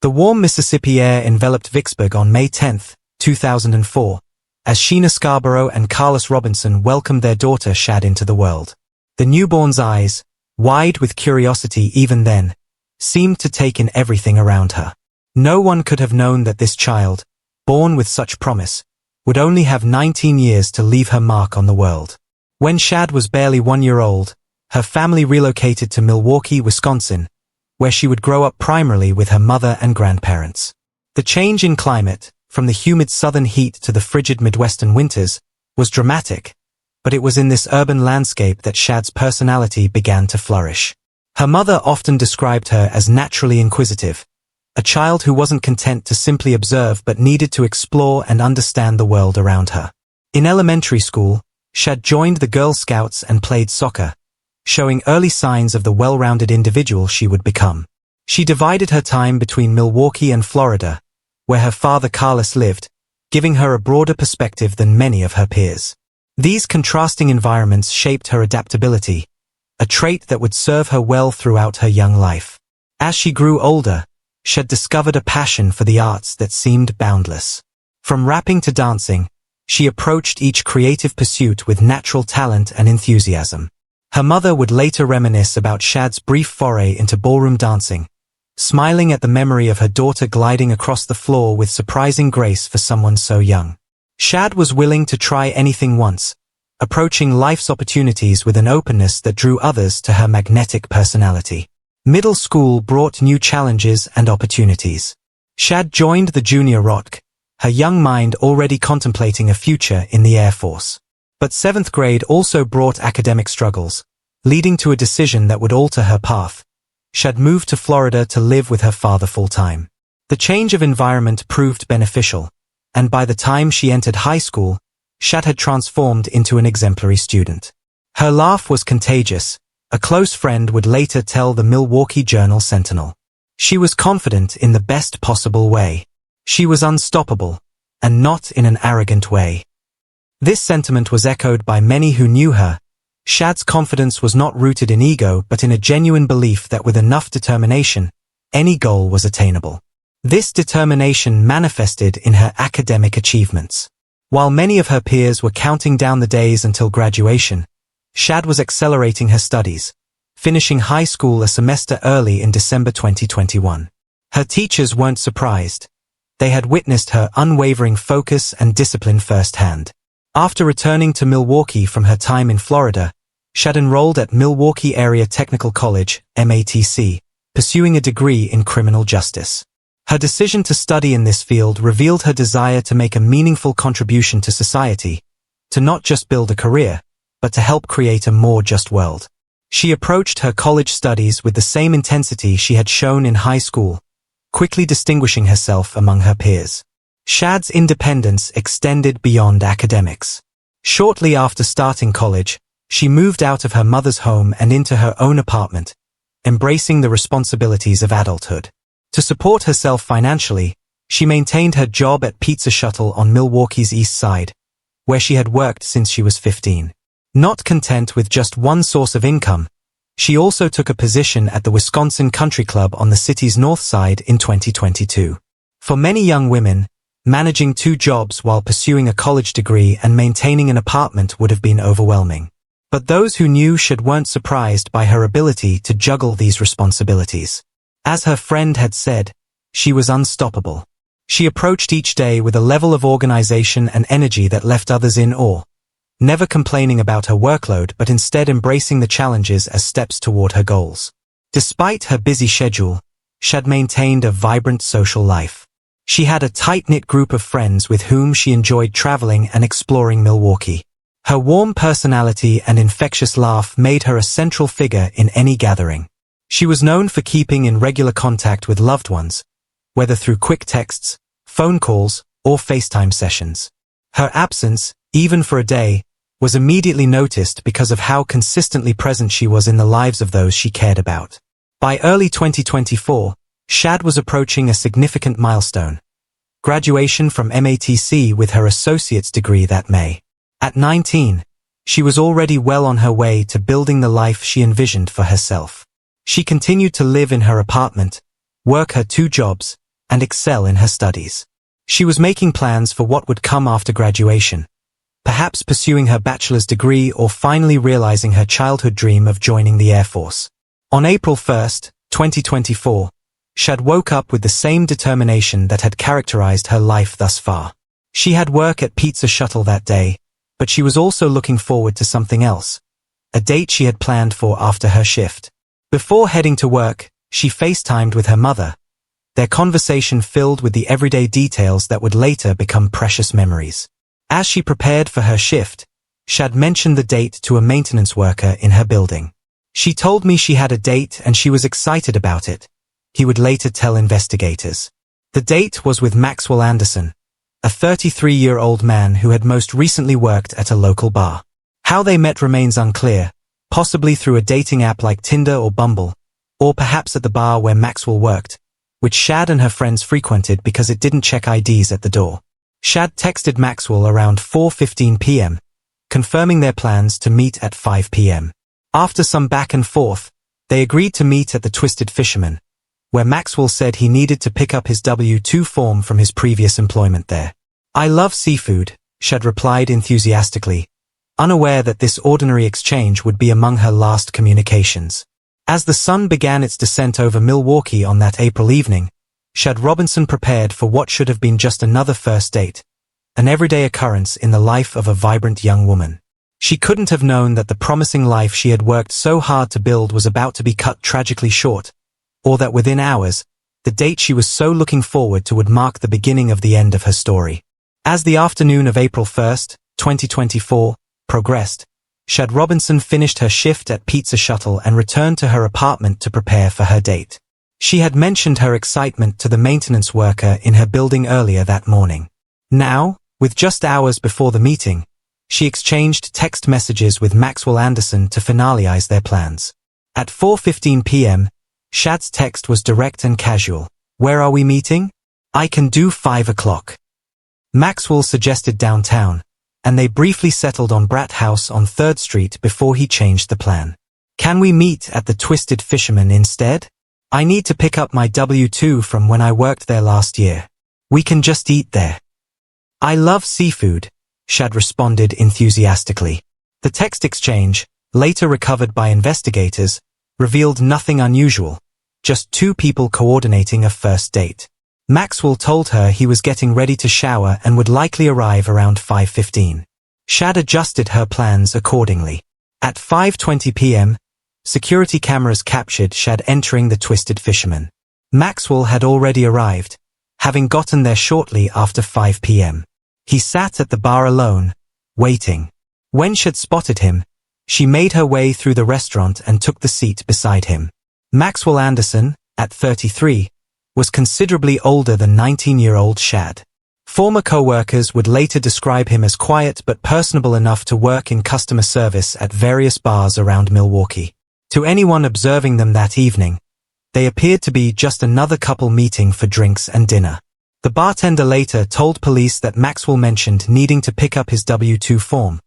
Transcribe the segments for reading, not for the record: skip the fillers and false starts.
The warm Mississippi air enveloped Vicksburg on May 10, 2004, as Sheena Scarborough and Carlos Robinson welcomed their daughter Shad into the world. The newborn's eyes, wide with curiosity even then, seemed to take in everything around her. No one could have known that this child, born with such promise, would only have 19 years to leave her mark on the world. When Shad was barely 1 year old, her family relocated to Milwaukee, Wisconsin, where she would grow up primarily with her mother and grandparents. The change in climate, from the humid southern heat to the frigid Midwestern winters, was dramatic, but it was in this urban landscape that Shad's personality began to flourish. Her mother often described her as naturally inquisitive, a child who wasn't content to simply observe but needed to explore and understand the world around her. In elementary school, Shad joined the Girl Scouts and played soccer, showing early signs of the well-rounded individual she would become. She divided her time between Milwaukee and Florida, where her father Carlos lived, giving her a broader perspective than many of her peers. These contrasting environments shaped her adaptability, a trait that would serve her well throughout her young life. As she grew older, Shad discovered a passion for the arts that seemed boundless. From rapping to dancing, she approached each creative pursuit with natural talent and enthusiasm. Her mother would later reminisce about Shad's brief foray into ballroom dancing, smiling at the memory of her daughter gliding across the floor with surprising grace for someone so young. Shad was willing to try anything once, approaching life's opportunities with an openness that drew others to her magnetic personality. Middle school brought new challenges and opportunities. Shad joined the Junior ROTC, her young mind already contemplating a future in the Air Force. But 7th grade also brought academic struggles, leading to a decision that would alter her path. Shad moved to Florida to live with her father full-time. The change of environment proved beneficial, and by the time she entered high school, Shad had transformed into an exemplary student. Her laugh was contagious, a close friend would later tell the Milwaukee Journal-Sentinel. She was confident in the best possible way. She was unstoppable, and not in an arrogant way. This sentiment was echoed by many who knew her. Shad's confidence was not rooted in ego but in a genuine belief that with enough determination, any goal was attainable. This determination manifested in her academic achievements. While many of her peers were counting down the days until graduation, Shad was accelerating her studies, finishing high school a semester early in December 2021. Her teachers weren't surprised. They had witnessed her unwavering focus and discipline firsthand. After returning to Milwaukee from her time in Florida, Shad enrolled at Milwaukee Area Technical College, MATC, pursuing a degree in criminal justice. Her decision to study in this field revealed her desire to make a meaningful contribution to society, to not just build a career, but to help create a more just world. She approached her college studies with the same intensity she had shown in high school, quickly distinguishing herself among her peers. Shad's independence extended beyond academics. Shortly after starting college, she moved out of her mother's home and into her own apartment, embracing the responsibilities of adulthood. To support herself financially, she maintained her job at Pizza Shuttle on Milwaukee's East Side, where she had worked since she was 15. Not content with just one source of income, she also took a position at the Wisconsin Country Club on the city's north side in 2022. For many young women, managing 2 jobs while pursuing a college degree and maintaining an apartment would have been overwhelming. But those who knew Shad weren't surprised by her ability to juggle these responsibilities. As her friend had said, she was unstoppable. She approached each day with a level of organization and energy that left others in awe, never complaining about her workload but instead embracing the challenges as steps toward her goals. Despite her busy schedule, Shad maintained a vibrant social life. She had a tight-knit group of friends with whom she enjoyed traveling and exploring Milwaukee. Her warm personality and infectious laugh made her a central figure in any gathering. She was known for keeping in regular contact with loved ones, whether through quick texts, phone calls, or FaceTime sessions. Her absence, even for a day, was immediately noticed because of how consistently present she was in the lives of those she cared about. By early 2024, Shad was approaching a significant milestone: graduation from MATC with her associate's degree that May. At 19, she was already well on her way to building the life she envisioned for herself. She continued to live in her apartment, work her 2 jobs, and excel in her studies. She was making plans for what would come after graduation, perhaps pursuing her bachelor's degree or finally realizing her childhood dream of joining the Air Force. On April 1st, 2024, Shad woke up with the same determination that had characterized her life thus far. She had work at Pizza Shuttle that day, but she was also looking forward to something else, a date she had planned for after her shift. Before heading to work, she FaceTimed with her mother, their conversation filled with the everyday details that would later become precious memories. As she prepared for her shift, Shad mentioned the date to a maintenance worker in her building. She told me she had a date and she was excited about it, he would later tell investigators. The date was with Maxwell Anderson, a 33-year-old man who had most recently worked at a local bar. How they met remains unclear, possibly through a dating app like Tinder or Bumble, or perhaps at the bar where Maxwell worked, which Shad and her friends frequented because it didn't check IDs at the door. Shad texted Maxwell around 4:15 p.m., confirming their plans to meet at 5 p.m. After some back and forth, they agreed to meet at the Twisted Fisherman, where Maxwell said he needed to pick up his W-2 form from his previous employment there. "I love seafood," Shad replied enthusiastically, unaware that this ordinary exchange would be among her last communications. As the sun began its descent over Milwaukee on that April evening, Shad Robinson prepared for what should have been just another first date, an everyday occurrence in the life of a vibrant young woman. She couldn't have known that the promising life she had worked so hard to build was about to be cut tragically short, or that within hours, the date she was so looking forward to would mark the beginning of the end of her story. As the afternoon of April 1st, 2024, progressed, Shad Robinson finished her shift at Pizza Shuttle and returned to her apartment to prepare for her date. She had mentioned her excitement to the maintenance worker in her building earlier that morning. Now, with just hours before the meeting, she exchanged text messages with Maxwell Anderson to finalize their plans. At 4:15 p.m., Shad's text was direct and casual. "Where are we meeting? I can do 5 o'clock. Maxwell suggested downtown, and they briefly settled on Brat House on 3rd Street before he changed the plan. "Can we meet at the Twisted Fisherman instead? I need to pick up my W-2 from when I worked there last year. We can just eat there." "I love seafood," Shad responded enthusiastically. The text exchange, later recovered by investigators, revealed nothing unusual, just two people coordinating a first date. Maxwell told her he was getting ready to shower and would likely arrive around 5:15. Shad adjusted her plans accordingly. At 5:20 p.m., security cameras captured Shad entering the Twisted Fisherman. Maxwell had already arrived, having gotten there shortly after 5 p.m. He sat at the bar alone, waiting. When Shad spotted him, she made her way through the restaurant and took the seat beside him. Maxwell Anderson, at 33, was considerably older than 19-year-old Shad. Former co-workers would later describe him as quiet but personable enough to work in customer service at various bars around Milwaukee. To anyone observing them that evening, they appeared to be just another couple meeting for drinks and dinner. The bartender later told police that Maxwell mentioned needing to pick up his W-2 form,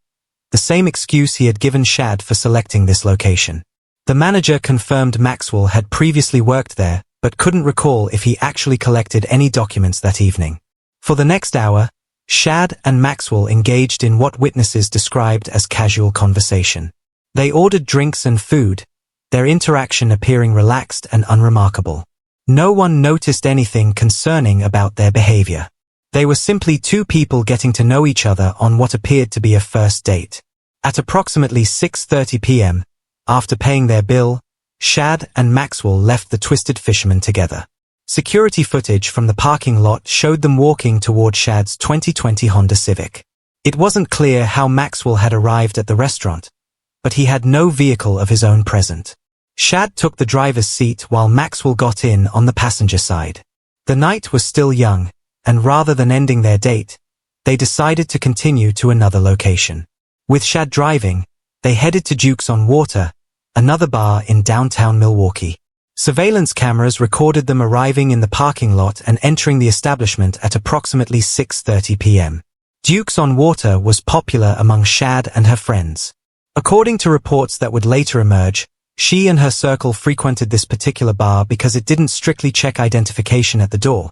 the same excuse he had given Shad for selecting this location. The manager confirmed Maxwell had previously worked there, but couldn't recall if he actually collected any documents that evening. For the next hour, Shad and Maxwell engaged in what witnesses described as casual conversation. They ordered drinks and food, their interaction appearing relaxed and unremarkable. No one noticed anything concerning about their behavior. They were simply two people getting to know each other on what appeared to be a first date. At approximately 6:30 p.m., after paying their bill, Shad and Maxwell left the Twisted Fisherman together. Security footage from the parking lot showed them walking toward Shad's 2020 Honda Civic. It wasn't clear how Maxwell had arrived at the restaurant, but he had no vehicle of his own present. Shad took the driver's seat while Maxwell got in on the passenger side. The night was still young, and rather than ending their date, they decided to continue to another location. With Shad driving, they headed to Duke's on Water, another bar in downtown Milwaukee. Surveillance cameras recorded them arriving in the parking lot and entering the establishment at approximately 6:30 p.m. Duke's on Water was popular among Shad and her friends. According to reports that would later emerge, she and her circle frequented this particular bar because it didn't strictly check identification at the door,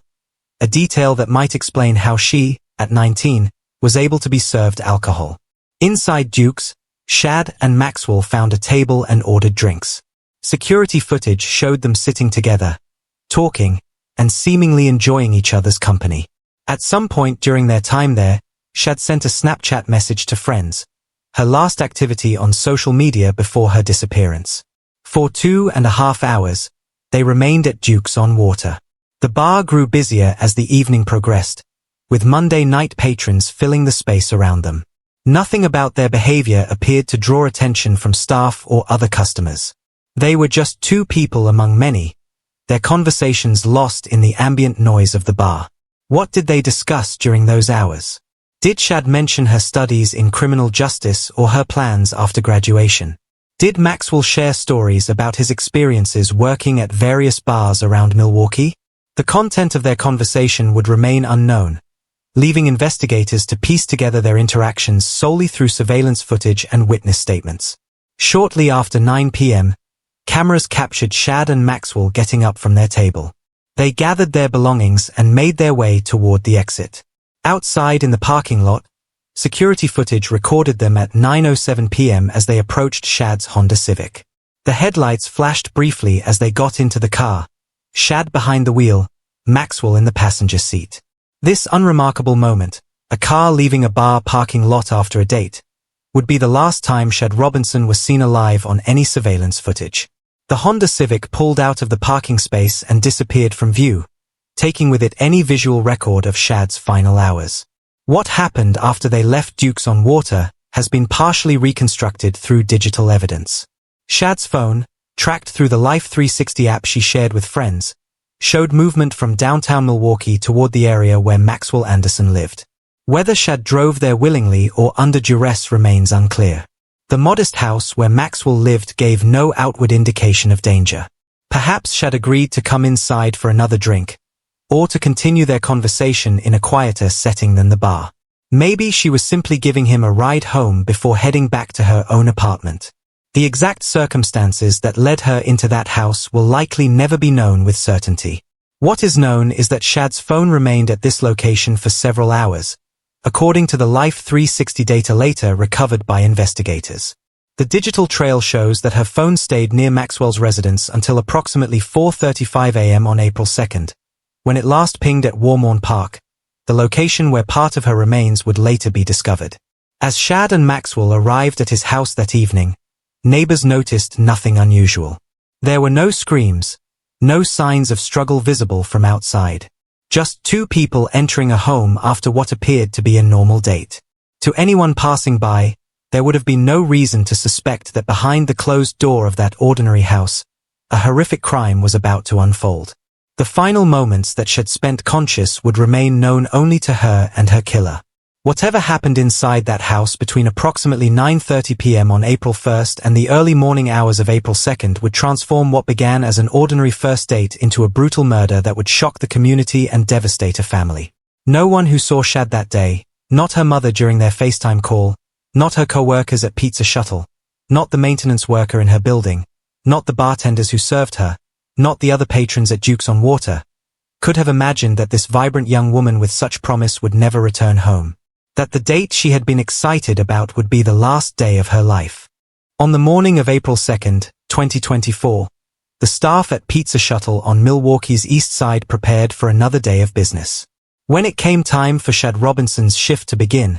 a detail that might explain how she, at 19, was able to be served alcohol. Inside Duke's, Shad and Maxwell found a table and ordered drinks. Security footage showed them sitting together, talking, and seemingly enjoying each other's company. At some point during their time there, Shad sent a Snapchat message to friends, her last activity on social media before her disappearance. For 2.5 hours, they remained at Duke's on Water. The bar grew busier as the evening progressed, with Monday night patrons filling the space around them. Nothing about their behavior appeared to draw attention from staff or other customers. They were just two people among many, their conversations lost in the ambient noise of the bar. What did they discuss during those hours? Did Shad mention her studies in criminal justice or her plans after graduation? Did Maxwell share stories about his experiences working at various bars around Milwaukee? The content of their conversation would remain unknown, leaving investigators to piece together their interactions solely through surveillance footage and witness statements. Shortly after 9 p.m., cameras captured Shad and Maxwell getting up from their table. They gathered their belongings and made their way toward the exit. Outside in the parking lot, security footage recorded them at 9:07 p.m. as they approached Shad's Honda Civic. The headlights flashed briefly as they got into the car, Shad behind the wheel, Maxwell in the passenger seat. This unremarkable moment, a car leaving a bar parking lot after a date, would be the last time Shad Robinson was seen alive on any surveillance footage. The Honda Civic pulled out of the parking space and disappeared from view, taking with it any visual record of Shad's final hours. What happened after they left Duke's on Water has been partially reconstructed through digital evidence. Shad's phone, tracked through the Life 360 app she shared with friends, showed movement from downtown Milwaukee toward the area where Maxwell Anderson lived. Whether Shad drove there willingly or under duress remains unclear. The modest house where Maxwell lived gave no outward indication of danger. Perhaps Shad agreed to come inside for another drink, or to continue their conversation in a quieter setting than the bar. Maybe she was simply giving him a ride home before heading back to her own apartment. The exact circumstances that led her into that house will likely never be known with certainty. What is known is that Shad's phone remained at this location for several hours, according to the Life 360 data later recovered by investigators. The digital trail shows that her phone stayed near Maxwell's residence until approximately 4:35 a.m. on April 2nd, when it last pinged at Warmorn Park, the location where part of her remains would later be discovered. As Shad and Maxwell arrived at his house that evening, neighbors noticed nothing unusual. There were no screams, no signs of struggle visible from outside. Just two people entering a home after what appeared to be a normal date. To anyone passing by, there would have been no reason to suspect that behind the closed door of that ordinary house, a horrific crime was about to unfold. The final moments that Shad spent conscious would remain known only to her and her killer. Whatever happened inside that house between approximately 9:30 p.m. on April 1st and the early morning hours of April 2nd would transform what began as an ordinary first date into a brutal murder that would shock the community and devastate a family. No one who saw Shad that day, not her mother during their FaceTime call, not her co-workers at Pizza Shuttle, not the maintenance worker in her building, not the bartenders who served her, not the other patrons at Duke's on Water, could have imagined that this vibrant young woman with such promise would never return home. That the date she had been excited about would be the last day of her life. On the morning of April 2nd, 2024, the staff at Pizza Shuttle on Milwaukee's east side prepared for another day of business. When it came time for Shad Robinson's shift to begin,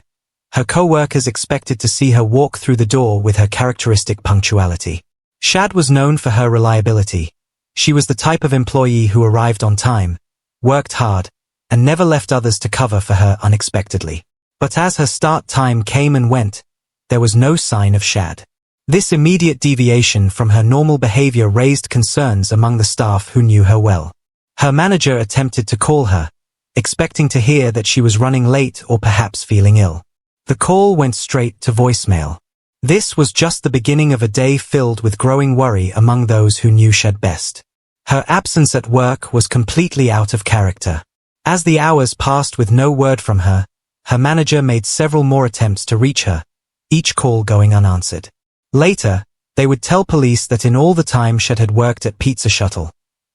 her co-workers expected to see her walk through the door with her characteristic punctuality. Shad was known for her reliability. She was the type of employee who arrived on time, worked hard, and never left others to cover for her unexpectedly. But as her start time came and went, there was no sign of Shad. This immediate deviation from her normal behavior raised concerns among the staff who knew her well. Her manager attempted to call her, expecting to hear that she was running late or perhaps feeling ill. The call went straight to voicemail. This was just the beginning of a day filled with growing worry among those who knew Shad best. Her absence at work was completely out of character. As the hours passed with no word from her, her manager made several more attempts to reach her, each call going unanswered. Later, they would tell police that in all the time Shad had worked at Pizza Shuttle,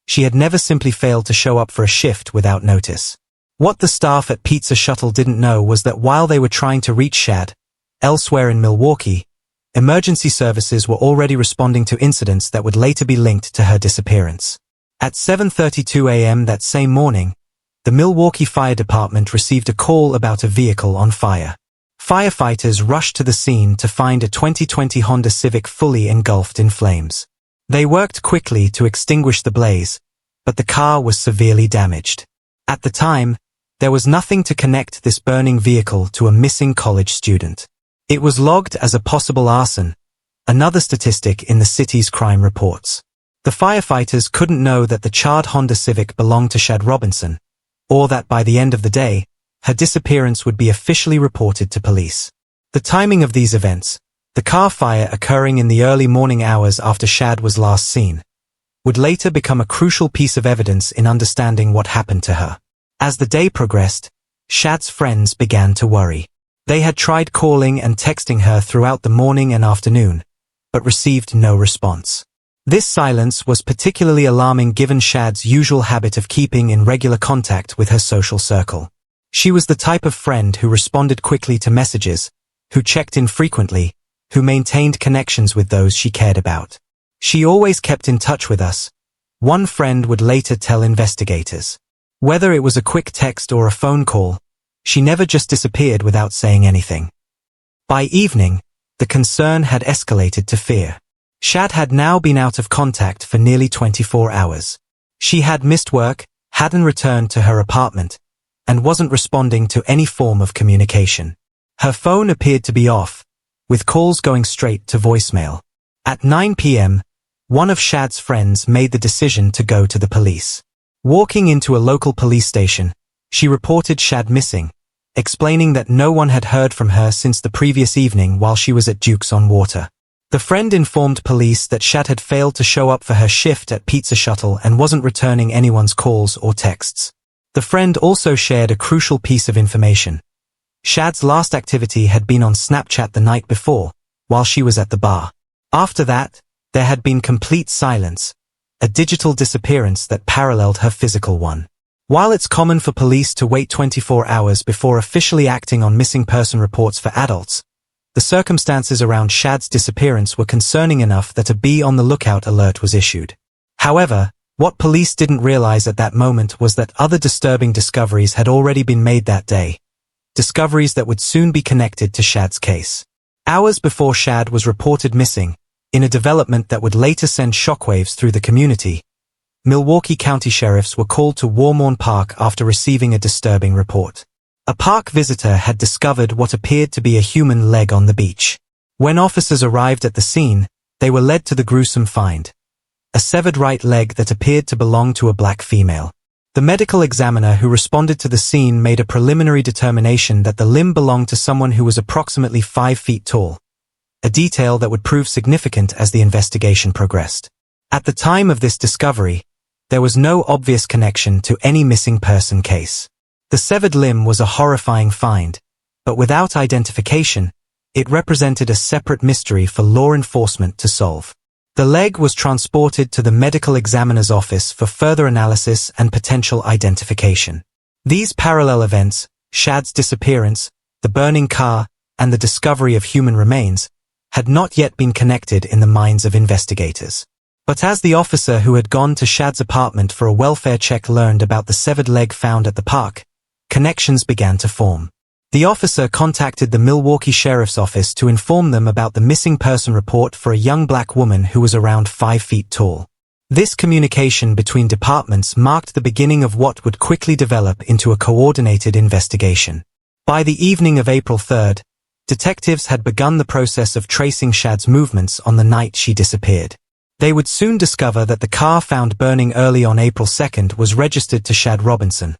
she had never simply failed to show up for a shift without notice. What the staff at Pizza Shuttle didn't know was that while they were trying to reach Shad, elsewhere in Milwaukee, emergency services were already responding to incidents that would later be linked to her disappearance. At 7:32 a.m. that same morning, the Milwaukee Fire Department received a call about a vehicle on fire. Firefighters rushed to the scene to find a 2020 Honda Civic fully engulfed in flames. They worked quickly to extinguish the blaze, but the car was severely damaged. At the time, there was nothing to connect this burning vehicle to a missing college student. It was logged as a possible arson, another statistic in the city's crime reports. The firefighters couldn't know that the charred Honda Civic belonged to Shad Robinson, or that by the end of the day, her disappearance would be officially reported to police. The timing of these events, the car fire occurring in the early morning hours after Shad was last seen, would later become a crucial piece of evidence in understanding what happened to her. As the day progressed, Shad's friends began to worry. They had tried calling and texting her throughout the morning and afternoon, but received no response. This silence was particularly alarming given Shad's usual habit of keeping in regular contact with her social circle. She was the type of friend who responded quickly to messages, who checked in frequently, who maintained connections with those she cared about. She always kept in touch with us, one friend would later tell investigators. Whether it was a quick text or a phone call, she never just disappeared without saying anything. By evening, the concern had escalated to fear. Shad had now been out of contact for nearly 24 hours. She had missed work, hadn't returned to her apartment, and wasn't responding to any form of communication. Her phone appeared to be off, with calls going straight to voicemail. At 9 p.m., one of Shad's friends made the decision to go to the police. Walking into a local police station, she reported Shad missing, explaining that no one had heard from her since the previous evening while she was at Duke's on Water. The friend informed police that Shad had failed to show up for her shift at Pizza Shuttle and wasn't returning anyone's calls or texts. The friend also shared a crucial piece of information. Shad's last activity had been on Snapchat the night before, while she was at the bar. After that, there had been complete silence, a digital disappearance that paralleled her physical one. While it's common for police to wait 24 hours before officially acting on missing person reports for adults, the circumstances around Shad's disappearance were concerning enough that a be on the lookout alert was issued. However, what police didn't realize at that moment was that other disturbing discoveries had already been made that day, discoveries that would soon be connected to Shad's case. Hours before Shad was reported missing, in a development that would later send shockwaves through the community, Milwaukee County sheriffs were called to Warmorn Park after receiving a disturbing report. A park visitor had discovered what appeared to be a human leg on the beach. When officers arrived at the scene, they were led to the gruesome find: a severed right leg that appeared to belong to a black female. The medical examiner who responded to the scene made a preliminary determination that the limb belonged to someone who was approximately 5 feet tall, a detail that would prove significant as the investigation progressed. At the time of this discovery, there was no obvious connection to any missing person case. The severed limb was a horrifying find, but without identification, it represented a separate mystery for law enforcement to solve. The leg was transported to the medical examiner's office for further analysis and potential identification. These parallel events, Shad's disappearance, the burning car, and the discovery of human remains, had not yet been connected in the minds of investigators. But as the officer who had gone to Shad's apartment for a welfare check learned about the severed leg found at the park, connections began to form. The officer contacted the Milwaukee Sheriff's Office to inform them about the missing person report for a young black woman who was around 5 feet tall. This communication between departments marked the beginning of what would quickly develop into a coordinated investigation. By the evening of April 3rd, detectives had begun the process of tracing Shad's movements on the night she disappeared. They would soon discover that the car found burning early on April 2nd was registered to Shad Robinson,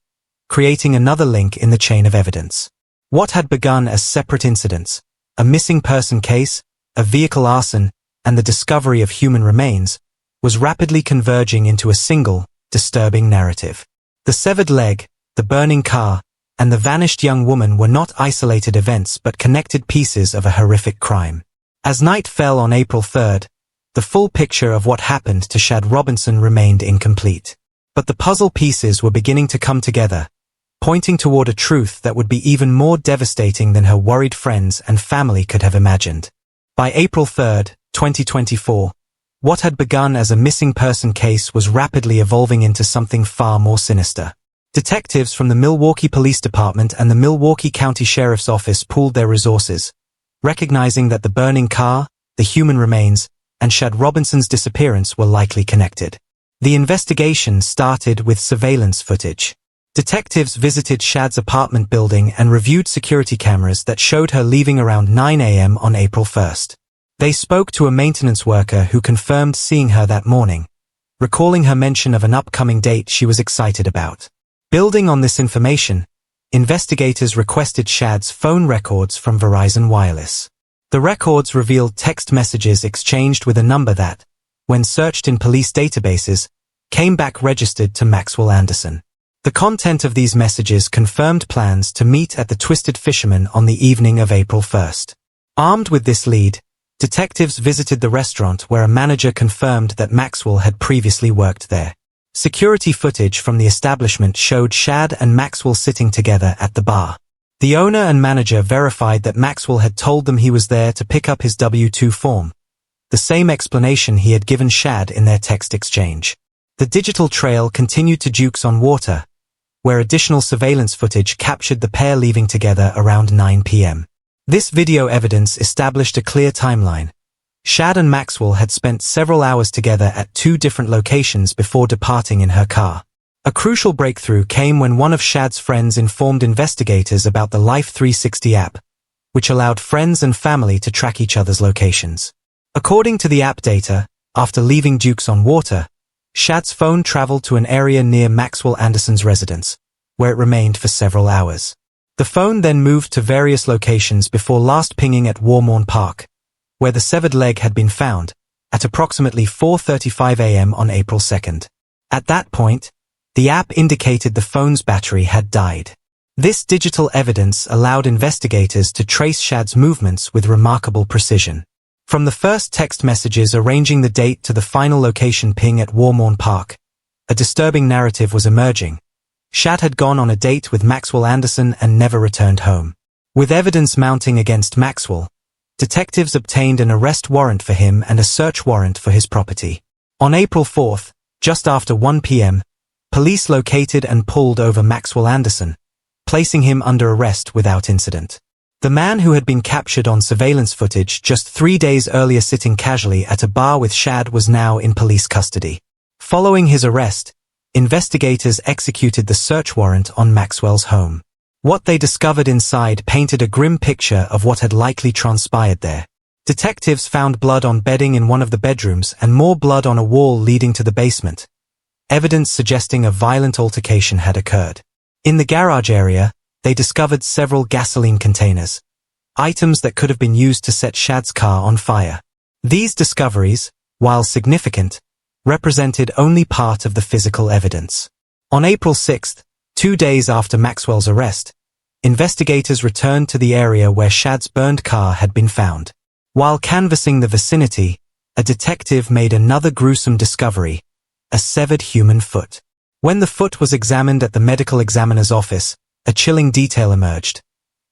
creating another link in the chain of evidence. What had begun as separate incidents, a missing person case, a vehicle arson, and the discovery of human remains, was rapidly converging into a single, disturbing narrative. The severed leg, the burning car, and the vanished young woman were not isolated events but connected pieces of a horrific crime. As night fell on April 3rd, the full picture of what happened to Shad Robinson remained incomplete. But the puzzle pieces were beginning to come together, pointing toward a truth that would be even more devastating than her worried friends and family could have imagined. By April 3, 2024, what had begun as a missing person case was rapidly evolving into something far more sinister. Detectives from the Milwaukee Police Department and the Milwaukee County Sheriff's Office pooled their resources, recognizing that the burning car, the human remains, and Shad Robinson's disappearance were likely connected. The investigation started with surveillance footage. Detectives visited Shad's apartment building and reviewed security cameras that showed her leaving around 9 a.m. on April 1. They spoke to a maintenance worker who confirmed seeing her that morning, recalling her mention of an upcoming date she was excited about. Building on this information, investigators requested Shad's phone records from Verizon Wireless. The records revealed text messages exchanged with a number that, when searched in police databases, came back registered to Maxwell Anderson. The content of these messages confirmed plans to meet at the Twisted Fisherman on the evening of April 1. Armed with this lead, detectives visited the restaurant where a manager confirmed that Maxwell had previously worked there. Security footage from the establishment showed Shad and Maxwell sitting together at the bar. The owner and manager verified that Maxwell had told them he was there to pick up his W-2 form, the same explanation he had given Shad in their text exchange. The digital trail continued to Dukes on Water, where additional surveillance footage captured the pair leaving together around 9 p.m. This video evidence established a clear timeline. Shad and Maxwell had spent several hours together at two different locations before departing in her car. A crucial breakthrough came when one of Shad's friends informed investigators about the Life 360 app, which allowed friends and family to track each other's locations. According to the app data, after leaving Dukes on Water, Shad's phone traveled to an area near Maxwell Anderson's residence, where it remained for several hours. The phone then moved to various locations before last pinging at Warmorn Park, where the severed leg had been found, at approximately 4:35 a.m. on April 2. At that point, the app indicated the phone's battery had died. This digital evidence allowed investigators to trace Shad's movements with remarkable precision. From the first text messages arranging the date to the final location ping at Warmorn Park, a disturbing narrative was emerging. Shad had gone on a date with Maxwell Anderson and never returned home. With evidence mounting against Maxwell, detectives obtained an arrest warrant for him and a search warrant for his property. On April 4, just after 1 p.m., police located and pulled over Maxwell Anderson, placing him under arrest without incident. The man who had been captured on surveillance footage just 3 days earlier sitting casually at a bar with Shad was now in police custody. Following his arrest, investigators executed the search warrant on Maxwell's home. What they discovered inside painted a grim picture of what had likely transpired there. Detectives found blood on bedding in one of the bedrooms and more blood on a wall leading to the basement, evidence suggesting a violent altercation had occurred. In the garage area, they discovered several gasoline containers, items that could have been used to set Shad's car on fire. These discoveries, while significant, represented only part of the physical evidence. On April 6, 2 days after Maxwell's arrest, investigators returned to the area where Shad's burned car had been found. While canvassing the vicinity, a detective made another gruesome discovery: a severed human foot. When the foot was examined at the medical examiner's office, a chilling detail emerged.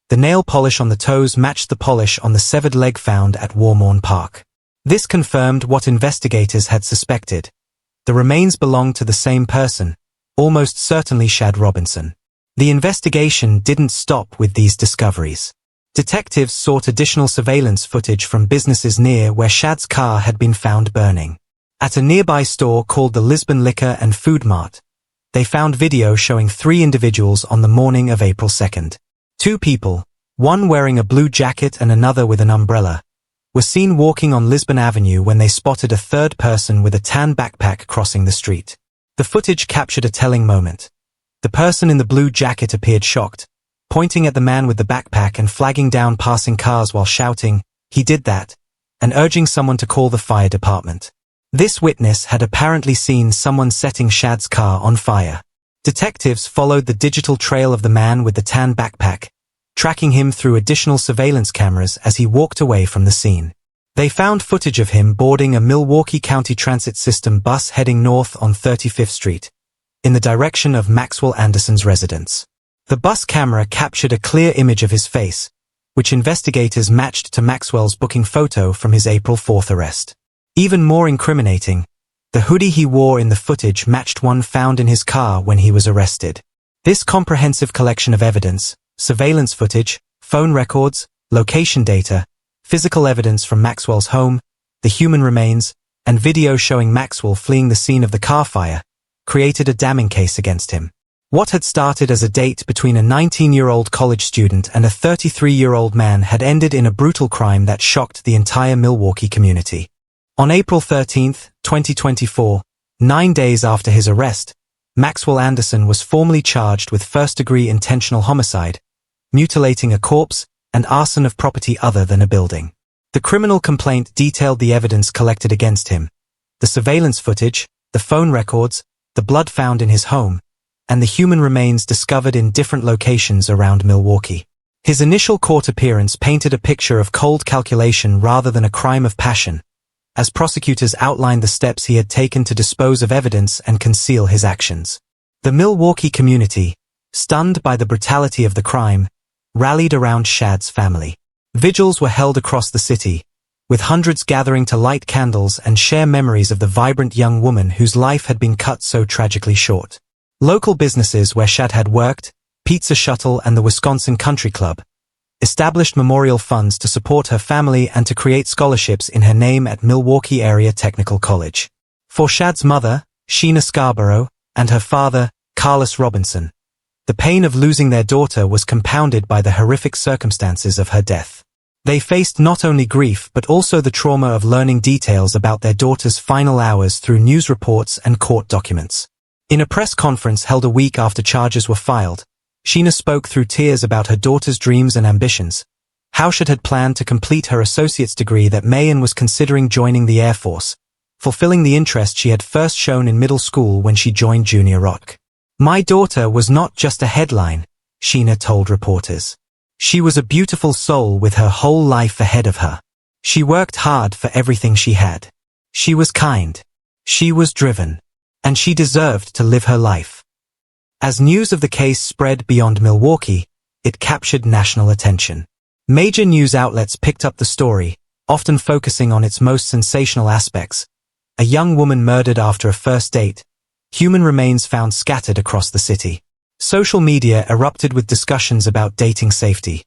The nail polish on the toes matched the polish on the severed leg found at Warmorn Park. This confirmed what investigators had suspected. The remains belonged to the same person, almost certainly Shad Robinson. The investigation didn't stop with these discoveries. Detectives sought additional surveillance footage from businesses near where Shad's car had been found burning. At a nearby store called the Lisbon Liquor and Food Mart, they found video showing 3 individuals on the morning of April 2. 2 people, one wearing a blue jacket and another with an umbrella, were seen walking on Lisbon Avenue when they spotted a third person with a tan backpack crossing the street. The footage captured a telling moment. The person in the blue jacket appeared shocked, pointing at the man with the backpack and flagging down passing cars while shouting, "He did that," and urging someone to call the fire department. This witness had apparently seen someone setting Shad's car on fire. Detectives followed the digital trail of the man with the tan backpack, tracking him through additional surveillance cameras as he walked away from the scene. They found footage of him boarding a Milwaukee County Transit System bus heading north on 35th Street, in the direction of Maxwell Anderson's residence. The bus camera captured a clear image of his face, which investigators matched to Maxwell's booking photo from his April 4th arrest. Even more incriminating, the hoodie he wore in the footage matched one found in his car when he was arrested. This comprehensive collection of evidence, surveillance footage, phone records, location data, physical evidence from Maxwell's home, the human remains, and video showing Maxwell fleeing the scene of the car fire, created a damning case against him. What had started as a date between a 19-year-old college student and a 33-year-old man had ended in a brutal crime that shocked the entire Milwaukee community. On April 13, 2024, 9 days after his arrest, Maxwell Anderson was formally charged with first-degree intentional homicide, mutilating a corpse, and arson of property other than a building. The criminal complaint detailed the evidence collected against him, the surveillance footage, the phone records, the blood found in his home, and the human remains discovered in different locations around Milwaukee. His initial court appearance painted a picture of cold calculation rather than a crime of passion, as prosecutors outlined the steps he had taken to dispose of evidence and conceal his actions. The Milwaukee community, stunned by the brutality of the crime, rallied around Shad's family. Vigils were held across the city, with hundreds gathering to light candles and share memories of the vibrant young woman whose life had been cut so tragically short. Local businesses where Shad had worked, Pizza Shuttle and the Wisconsin Country Club, established memorial funds to support her family and to create scholarships in her name at Milwaukee Area Technical College. For Shad's mother, Sheena Scarborough, and her father, Carlos Robinson, the pain of losing their daughter was compounded by the horrific circumstances of her death. They faced not only grief but also the trauma of learning details about their daughter's final hours through news reports and court documents. In a press conference held a week after charges were filed, Sheena spoke through tears about her daughter's dreams and ambitions, how Shad had planned to complete her associate's degree that May and was considering joining the Air Force, fulfilling the interest she had first shown in middle school when she joined Junior Rock. "My daughter was not just a headline," Sheena told reporters. "She was a beautiful soul with her whole life ahead of her. She worked hard for everything she had. She was kind. She was driven. And she deserved to live her life." As news of the case spread beyond Milwaukee, it captured national attention. Major news outlets picked up the story, often focusing on its most sensational aspects. A young woman murdered after a first date. Human remains found scattered across the city. Social media erupted with discussions about dating safety,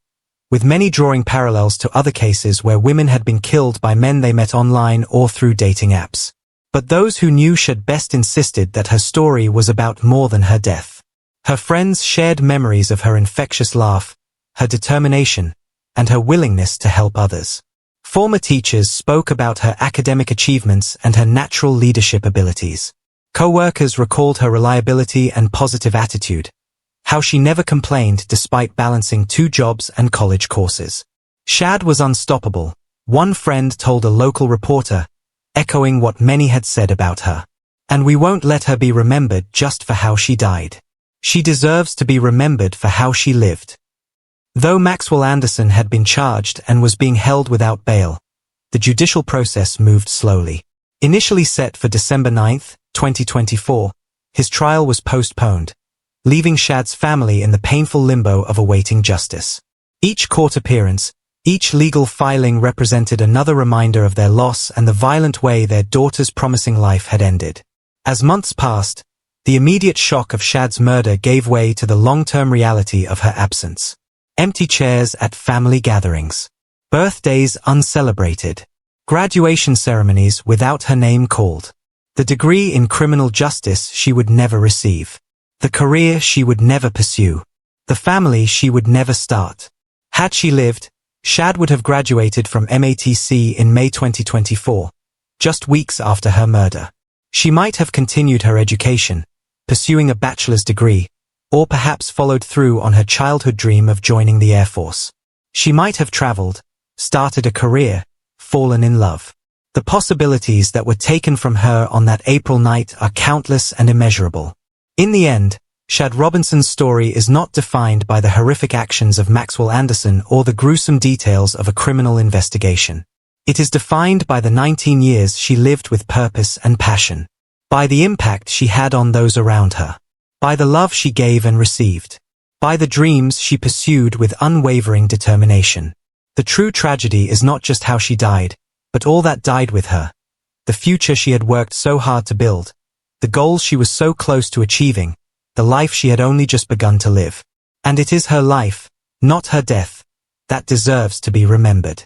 with many drawing parallels to other cases where women had been killed by men they met online or through dating apps. But those who knew Shad best insisted that her story was about more than her death. Her friends shared memories of her infectious laugh, her determination, and her willingness to help others. Former teachers spoke about her academic achievements and her natural leadership abilities. Co-workers recalled her reliability and positive attitude, how she never complained despite balancing 2 jobs and college courses. Shad was unstoppable, one friend told a local reporter, echoing what many had said about her. "And we won't let her be remembered just for how she died. She deserves to be remembered for how she lived." Though Maxwell Anderson had been charged and was being held without bail, the judicial process moved slowly. Initially set for December 9, 2024, his trial was postponed, leaving Shad's family in the painful limbo of awaiting justice. Each court appearance, each legal filing represented another reminder of their loss and the violent way their daughter's promising life had ended. As months passed, the immediate shock of Shad's murder gave way to the long-term reality of her absence. Empty chairs at family gatherings. Birthdays uncelebrated. Graduation ceremonies without her name called. The degree in criminal justice she would never receive. The career she would never pursue. The family she would never start. Had she lived, Shad would have graduated from MATC in May 2024, just weeks after her murder. She might have continued her education, pursuing a bachelor's degree, or perhaps followed through on her childhood dream of joining the Air Force. She might have traveled, started a career, fallen in love. The possibilities that were taken from her on that April night are countless and immeasurable. In the end, Shad Robinson's story is not defined by the horrific actions of Maxwell Anderson or the gruesome details of a criminal investigation. It is defined by the 19 years she lived with purpose and passion, by the impact she had on those around her, by the love she gave and received, by the dreams she pursued with unwavering determination. The true tragedy is not just how she died, but all that died with her. The future she had worked so hard to build, the goals she was so close to achieving, the life she had only just begun to live. And it is her life, not her death, that deserves to be remembered.